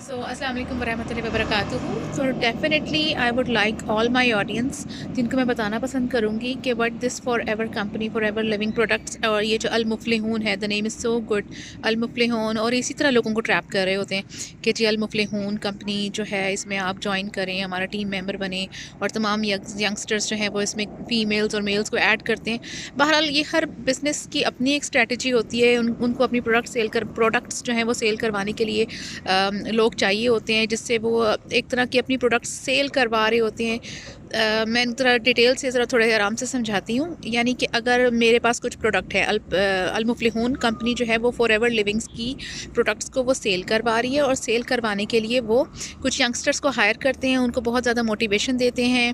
So, अस्सलाम वालेकुम वरहमतुल्लाहि वबरकातुहू। So definitely I would like all my audience जिनको मैं बताना पसंद करूँगी कि what this forever company forever living products और ये जो अल मुफ्लिहून है, the name is so good, अल मुफ्लिहून, और इसी तरह लोगों को ट्रैप कर रहे होते हैं कि जी अल मुफ्लिहून कंपनी जो है इसमें आप ज्वाइन करें, हमारा टीम मेंबर बने, और तमाम यंगस्टर्स जो हैं वो इसमें फ़ीमेल्स और मेल्स को ऐड करते हैं। बहरहाल ये हर बिज़नेस की अपनी एक स्ट्रेटजी होती है, उनको अपनी प्रोडक्ट्स जो हैं वो सेल करवाने के लिए लोग चाहिए होते हैं, जिससे वो एक तरह की अपनी प्रोडक्ट्स सेल करवा रहे होते हैं। मैं ज़रा डिटेल से ज़रा थोड़े आराम से समझाती हूँ। यानी कि अगर मेरे पास कुछ प्रोडक्ट है, अल मुफ्लिहून कंपनी जो है वो फॉरएवर लिविंग्स की प्रोडक्ट्स को वो सेल करवा रही है, और सेल करवाने के लिए वो कुछ यंगस्टर्स को हायर करते हैं, उनको बहुत ज़्यादा मोटिवेशन देते हैं,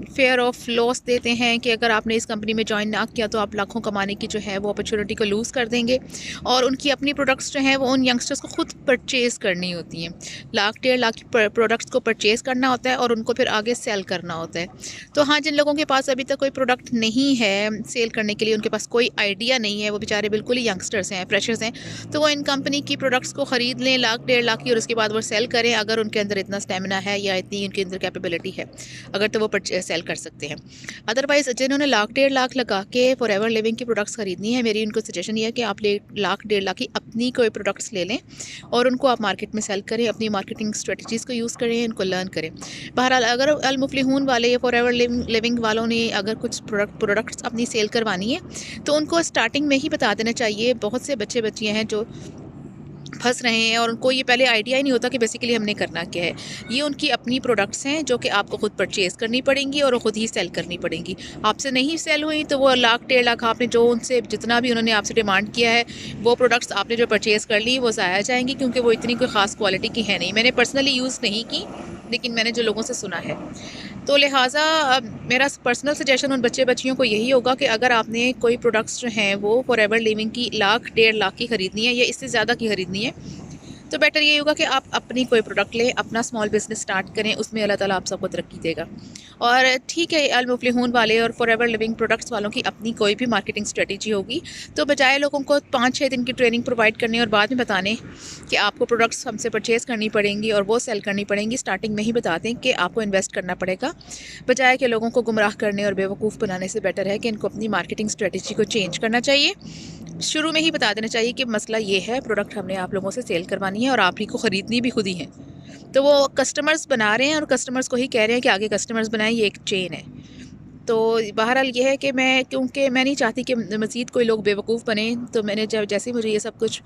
फेयर ऑफ लॉस देते हैं कि अगर आपने इस कंपनी में ज्वाइन ना किया तो आप लाखों कमाने की जो है वो अपॉर्चुनिटी को लूज़ कर देंगे। और उनकी अपनी प्रोडक्ट्स जो हैं वो उन यंगस्टर्स को खुद परचेज़ करनी होती हैं। लाख 1.5 लाख की प्रोडक्ट्स को परचेज़ करना होता है और उनको फिर आगे सेल करना होता है। तो हाँ, जिन लोगों के पास अभी तक कोई प्रोडक्ट नहीं है सेल करने के लिए, उनके पास कोई आइडिया नहीं है, वो बेचारे बिल्कुल ही यंगस्टर्स हैं, फ्रेशर्स हैं, तो वो इन कंपनी की प्रोडक्ट्स को ख़रीद लें लाख 1.5 लाख की, और उसके बाद वो सेल करें अगर उनके अंदर इतना स्टेमिना है या इतनी उनके अंदर कैपेबिलिटी है, अगर तो वो सेल कर सकते हैं। अदरवाइज़ जिन्होंने लाख 1.5 लाख लगा के फॉरएवर लिविंग की प्रोडक्ट्स ख़रीदनी है, मेरी उनको सजेशन ये है कि आप लाख 1.5 लाख की अपनी कोई प्रोडक्ट्स ले लें और उनको आप मार्केट में सेल करें, अपनी मार्केटिंग स्ट्रेटजीज़ को यूज़ करें, इनको लर्न करें। बहरहाल अगर अल मुफ्लिहून वाले या फॉरएवर लिविंग वालों ने अगर कुछ प्रोडक्ट्स अपनी सेल करवानी है तो उनको स्टार्टिंग में ही बता देना चाहिए। बहुत से बच्चे बच्चियाँ हैं जो फंस रहे हैं और उनको ये पहले आइडिया ही नहीं होता कि बेसिकली हमने करना क्या है। ये उनकी अपनी प्रोडक्ट्स हैं जो कि आपको खुद परचेज़ करनी पड़ेंगी और ख़ुद ही सेल करनी पड़ेंगी। आपसे नहीं सेल हुई तो वो लाख 1.5 लाख आपने जो उनसे जितना भी उन्होंने आपसे डिमांड किया है, वो प्रोडक्ट्स आपने जो परचेज़ कर ली वो ज़ाया जाएंगी, क्योंकि वो इतनी कोई ख़ास क्वालिटी की है नहीं। मैंने पर्सनली यूज़ नहीं की, लेकिन मैंने जो लोगों से सुना है, तो लिहाजा मेरा पर्सनल सजेशन उन बच्चे बच्चियों को यही होगा कि अगर आपने कोई प्रोडक्ट्स जो हैं वो फॉरएवर लिविंग की लाख 1.5 लाख की ख़रीदनी है या इससे ज़्यादा की ख़रीदनी है, तो बेटर ये होगा कि आप अपनी कोई प्रोडक्ट लें, अपना स्मॉल बिज़नेस स्टार्ट करें, उसमें अल्लाह ताला आप सबको तरक्की देगा। और ठीक है, अल मुफ्लिहून वाले और फॉरएवर लिविंग प्रोडक्ट्स वालों की अपनी कोई भी मार्केटिंग स्ट्रेटजी होगी, तो बजाय लोगों को 5-6 दिन की ट्रेनिंग प्रोवाइड करने और बाद में बताने कि आपको प्रोडक्ट्स हमसे परचेज़ करनी पड़ेंगी और वो सेल करनी पड़ेंगी, स्टार्टिंग में ही बता दें कि आपको इन्वेस्ट करना पड़ेगा, बजाय कि लोगों को गुमराह करने और बेवकूफ़ बनाने से बेटर है कि इनको अपनी मार्केटिंग स्ट्रेटजी को चेंज करना चाहिए। शुरू में ही बता देना चाहिए कि मसला ये है, प्रोडक्ट हमने आप लोगों से सेल करवानी है और आप ही को ख़रीदनी भी खुद ही है। तो वो कस्टमर्स बना रहे हैं और कस्टमर्स को ही कह रहे हैं कि आगे कस्टमर्स बनाएं, ये एक चेन है। तो बहरहाल ये है कि क्योंकि मैं नहीं चाहती कि मज़ीद कोई लोग बेवकूफ़ बने, तो मैंने जैसे मुझे ये सब कुछ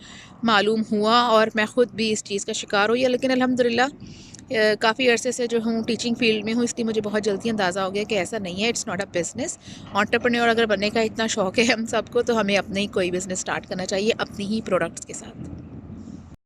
मालूम हुआ और मैं ख़ुद भी इस चीज़ का शिकार हुई है, लेकिन अल्हम्दुलिल्लाह काफ़ी अरसे से जो हूँ टीचिंग फील्ड में हूँ, इसलिए मुझे बहुत जल्दी अंदाज़ा हो गया कि ऐसा नहीं है, it's not a business. Entrepreneur अगर बनने का इतना शौक़ है हम सबको, तो हमें अपने ही कोई बिज़नेस स्टार्ट करना चाहिए अपनी ही प्रोडक्ट्स के साथ।